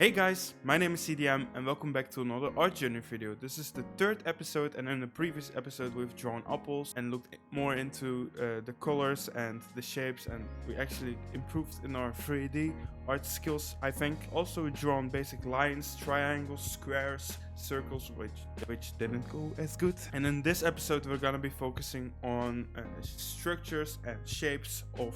Hey guys, my name is CDM and welcome back to another art journey video. This is the third episode, and in the previous episode we've drawn apples and looked more into the colors and the shapes, and we actually improved in our 3D art skills, I think. Also we've drawn basic lines, triangles, squares, circles, which didn't go as good. And in this episode we're gonna be focusing on structures and shapes of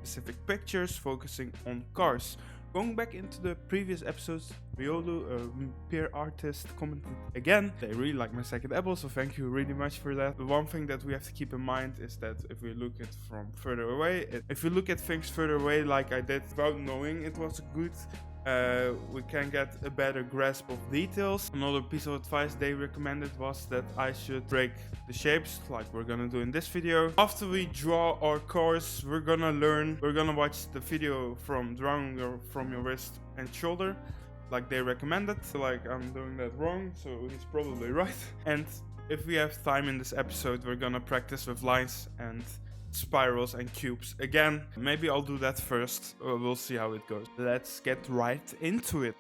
specific pictures, focusing on cars. Going back into the previous episodes, Riolu, a peer artist, commented again. They really like my second apple, so thank you really much for that. The one thing that we have to keep in mind is that if we look at from further away, if you look at things further away like I did without knowing it was good, we can get a better grasp of details. Another piece of advice they recommended was that I should break the shapes like we're gonna do in this video. After we draw our cars, we're gonna watch the video from drawing from your wrist and shoulder like they recommended. Like I'm doing that wrong, so he's probably right. And if we have time in this episode, we're gonna practice with lines and spirals and cubes again. Maybe I'll do that first. We'll see how it goes. Let's get right into it.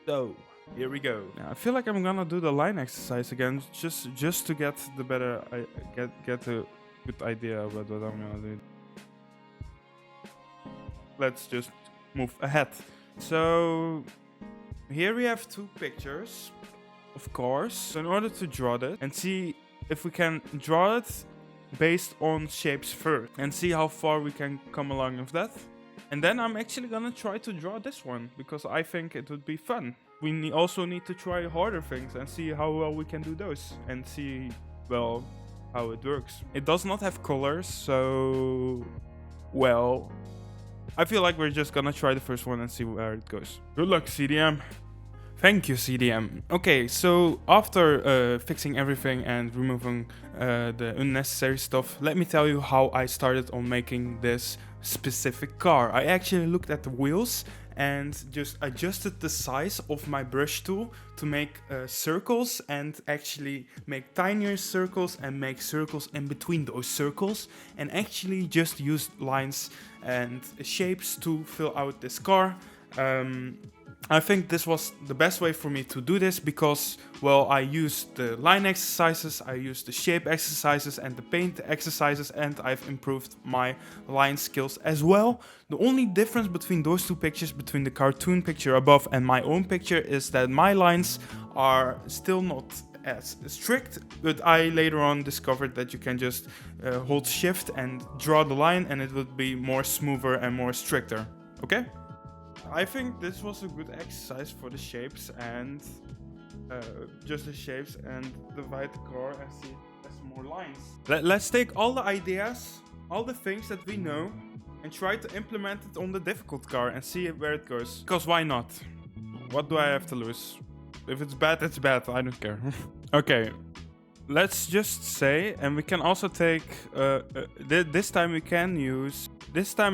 So here we go. I feel like I'm gonna do the line exercise again, just to get the better get a good idea about what I'm gonna do. Let's just move ahead. So here we have two pictures, of course. So in order to draw that and see if we can draw it based on shapes first and see how far we can come along with that. And then I'm actually gonna try to draw this one because I think it would be fun. We also need to try harder things and see how well we can do those and see, well, how it works. It does not have colors, so, well, I feel like we're just gonna try the first one and see where it goes. Good luck, CDM. Thank you, CDM. Okay, so after fixing everything and removing the unnecessary stuff, let me tell you how I started on making this specific car. I actually looked at the wheels and just adjusted the size of my brush tool to make circles and actually make tinier circles and make circles in between those circles, and actually just used lines and shapes to fill out this car. I think this was the best way for me to do this because, well, I used the line exercises, I used the shape exercises and the paint exercises, and I've improved my line skills as well. The only difference between those two pictures, between the cartoon picture above and my own picture, is that my lines are still not as strict, but I later on discovered that you can just hold shift and draw the line and it would be more smoother and more stricter. Okay? I think this was a good exercise for the shapes and just the shapes, and divide the car and see as more lines. Let's take all the ideas, all the things that we know, and try to implement it on the difficult car and see where it goes. Because why not? What do I have to lose? If it's bad, it's bad. I don't care. Okay. Let's just say, and we can also take, this time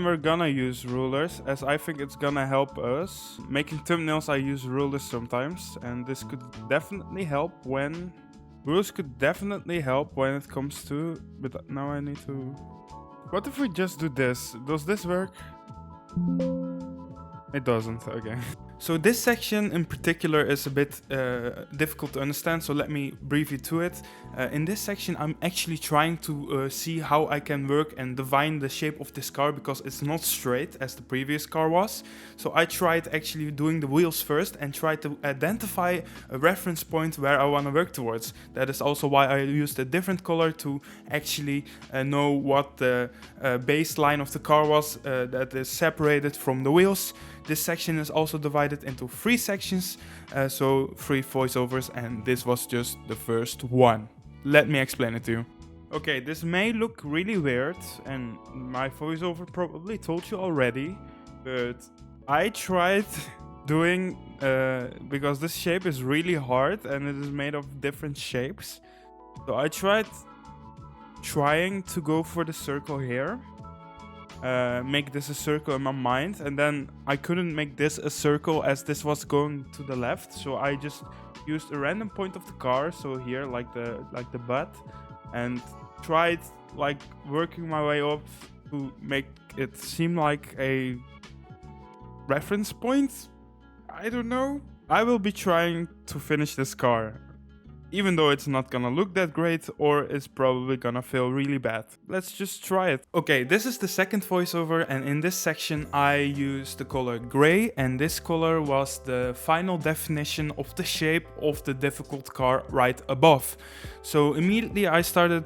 we're gonna use rulers, as I think it's gonna help us. Making thumbnails, I use rulers sometimes, and this could definitely help when, rulers could definitely help when it comes to, but now I need to, what if we just do this? Does this work? It doesn't, okay. So this section in particular is a bit difficult to understand, so let me brief you to it. In this section I'm actually trying to see how I can work and define the shape of this car, because it's not straight as the previous car was. So I tried actually doing the wheels first and tried to identify a reference point where I want to work towards. That is also why I used a different color to actually know what the baseline of the car was that is separated from the wheels. This section is also divided into 3 sections, so 3 voiceovers, and this was just the first one. Let me explain it to you. Okay, this may look really weird, and my voiceover probably told you already, but I tried doing, because this shape is really hard and it is made of different shapes, so I tried trying to go for the circle here. Make this a circle in my mind, and then I couldn't make this a circle as this was going to the left, so I just used a random point of the car, so here like the butt, and tried like working my way up to make it seem like a reference point. I don't know. I will be trying to finish this car. Even though it's not gonna look that great, or it's probably gonna feel really bad. Let's just try it. Okay, this is the second voiceover, and in this section I used the color gray, and this color was the final definition of the shape of the difficult car right above. So immediately I started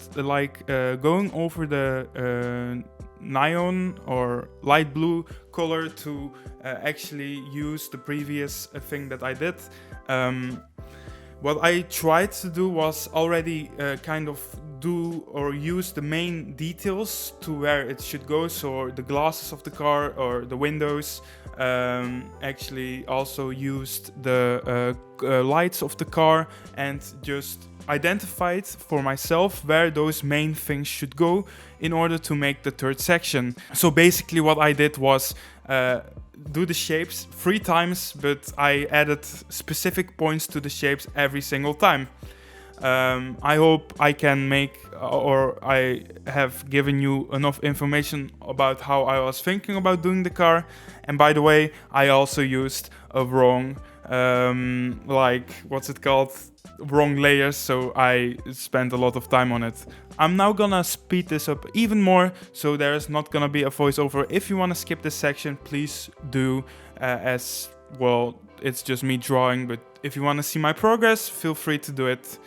going over the neon or light blue color to actually use the previous thing that I did. What I tried to do was already kind of do or use the main details to where it should go. So the glasses of the car or the windows. Actually also used the lights of the car and just identified for myself where those main things should go in order to make the third section. So basically what I did was do the shapes 3 times, but I added specific points to the shapes every single time. I hope I can make or I have given you enough information about how I was thinking about doing the car. And by the way, I also used a wrong wrong layers, so I spent a lot of time on it. I'm now gonna speed this up even more, so there is not gonna be a voiceover. If you want to skip this section, please do, as well it's just me drawing, but if you want to see my progress, feel free to do it.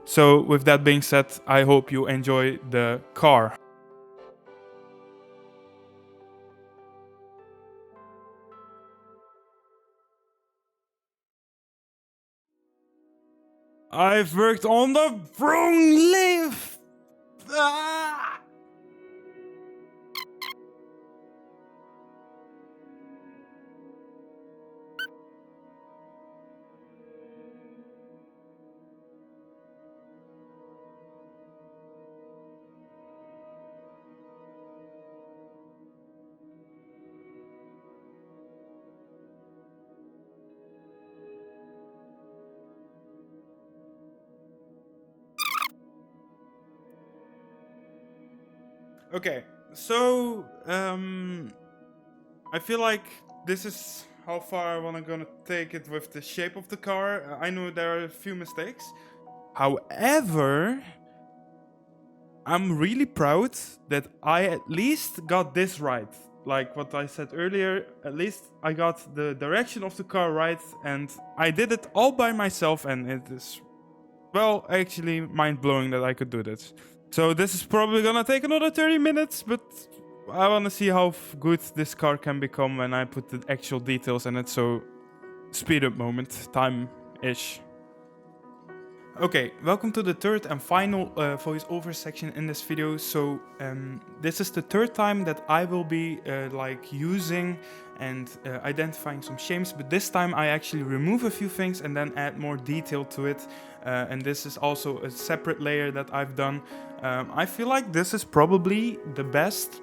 So with that being said, I hope you enjoy the car. I've worked on the wrong leaf. Ah! Okay, so I feel like this is how far I wanna gonna take it with the shape of the car. I know there are a few mistakes. However, I'm really proud that I at least got this right. Like what I said earlier, at least I got the direction of the car right, and I did it all by myself, and it is, well, actually mind-blowing that I could do this. So this is probably gonna take another 30 minutes, but I wanna see how good this car can become when I put the actual details in it, so speed up moment, time-ish. Okay, welcome to the third and final voiceover section in this video. So this is the third time that I will be using and identifying some shapes, but this time I actually remove a few things and then add more detail to it. And this is also a separate layer that I've done. I feel like this is probably the best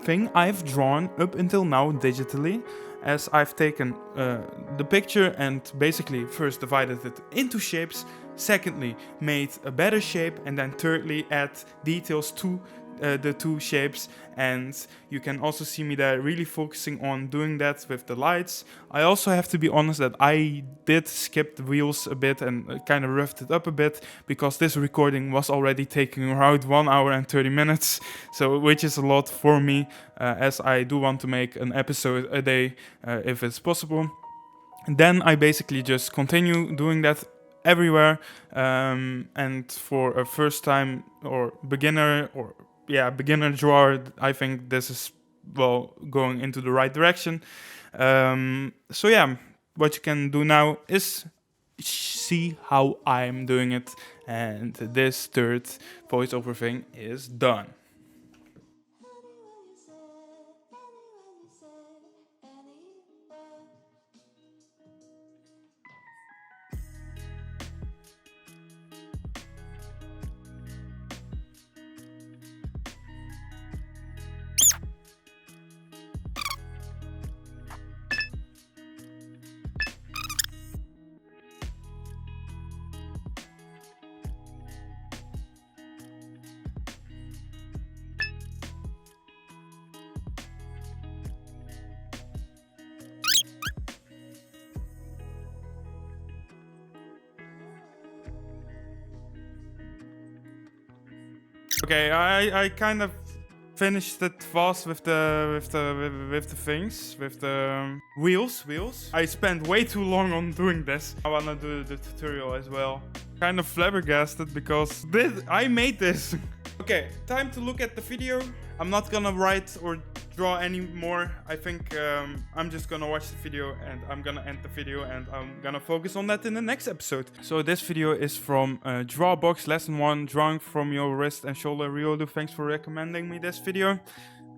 thing I've drawn up until now digitally, as I've taken the picture and basically first divided it into shapes, secondly made a better shape, and then thirdly add details to the two shapes. And you can also see me there really focusing on doing that with the lights. I also have to be honest that I did skip the wheels a bit and kind of roughed it up a bit, because this recording was already taking around 1 hour and 30 minutes, so which is a lot for me, as I do want to make an episode a day if it's possible. And then I basically just continue doing that everywhere, and for a first time or beginner drawer, I think this is, well, going into the right direction. So yeah, what you can do now is see how I'm doing it, and this third voiceover thing is done. Okay, I kind of finished it fast with the things, with the wheels. I spent way too long on doing this. I wanna do the tutorial as well. Kind of flabbergasted because I made this. Okay, time to look at the video. I'm not gonna write or draw anymore. I think I'm just gonna watch the video and I'm gonna end the video and I'm gonna focus on that in the next episode. So this video is from Drawbox Lesson 1, Drawing from Your Wrist and Shoulder. Riolu, thanks for recommending me this video.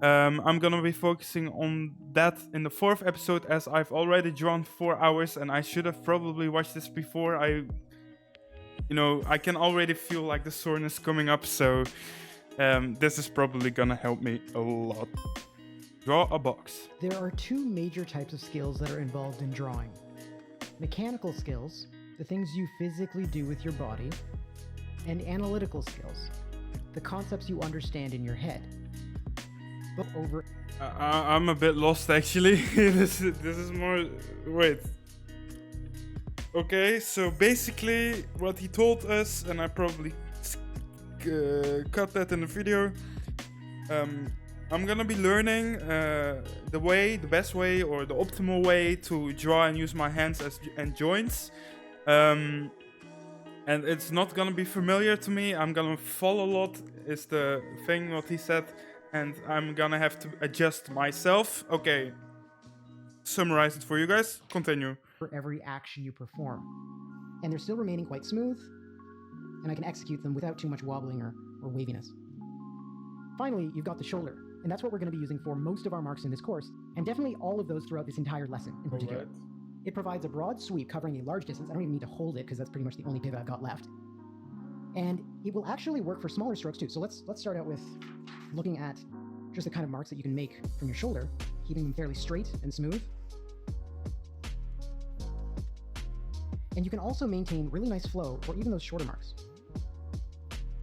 I'm gonna be focusing on that in the 4th episode, as I've already drawn 4 hours and I should have probably watched this before. I can already feel like the soreness coming up, so this is probably gonna help me a lot. Draw a box. There are 2 major types of skills that are involved in drawing. Mechanical skills, the things you physically do with your body, and analytical skills, the concepts you understand in your head. But over... I'm a bit lost actually. This is more... Wait. Okay, so basically what he told us, and I probably cut that in the video, I'm gonna be learning the best way or the optimal way to draw and use my hands and joints. And it's not gonna be familiar to me. I'm gonna fall a lot is the thing what he said, and I'm gonna have to adjust myself. Okay, summarize it for you guys. Continue. For every action you perform. And they're still remaining quite smooth, and I can execute them without too much wobbling or waviness. Finally, you've got the shoulder, and that's what we're going to be using for most of our marks in this course, and definitely all of those throughout this entire lesson in particular. Right. It provides a broad sweep covering a large distance. I don't even need to hold it because that's pretty much the only pivot I've got left. And it will actually work for smaller strokes too. So let's start out with looking at just the kind of marks that you can make from your shoulder, keeping them fairly straight and smooth. And you can also maintain really nice flow for even those shorter marks.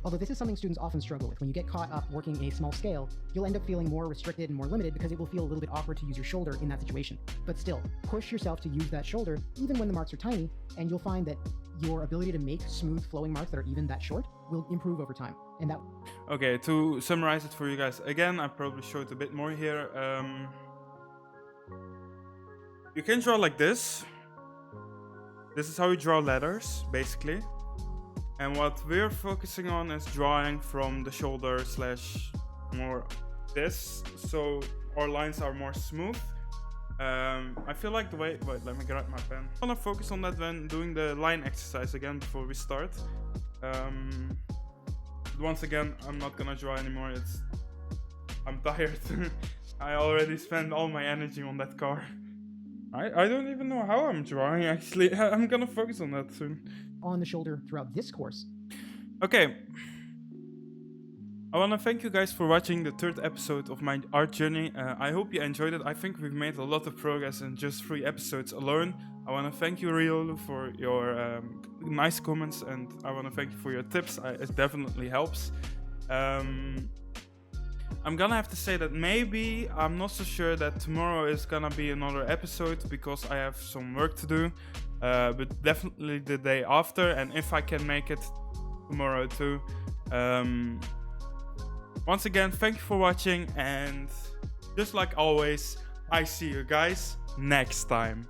Although this is something students often struggle with. When you get caught up working in a small scale, you'll end up feeling more restricted and more limited because it will feel a little bit awkward to use your shoulder in that situation. But still, push yourself to use that shoulder even when the marks are tiny, and you'll find that your ability to make smooth flowing marks that are even that short will improve over time. And that... Okay, to summarize it for you guys, again, I probably showed a bit more here. You can draw like this. This is how you draw letters, basically. And what we're focusing on is drawing from the shoulder / more this, so our lines are more smooth. I feel like the way... Wait, let me grab my pen. I'm gonna focus on that when doing the line exercise again before we start. Once again, I'm not gonna draw anymore. I'm tired. I already spent all my energy on that car. I don't even know how I'm drawing, actually. I'm gonna focus on that soon. On the shoulder throughout this course. Okay. I want to thank you guys for watching the 3rd episode of my art journey. I hope you enjoyed it. I think we've made a lot of progress in just 3 episodes alone. I want to thank you, Riolu, for your nice comments, and I want to thank you for your tips. It definitely helps. I'm gonna have to say that maybe I'm not so sure that tomorrow is gonna be another episode because I have some work to do, but definitely the day after, and if I can make it tomorrow too. Once again, thank you for watching, and just like always, I see you guys next time.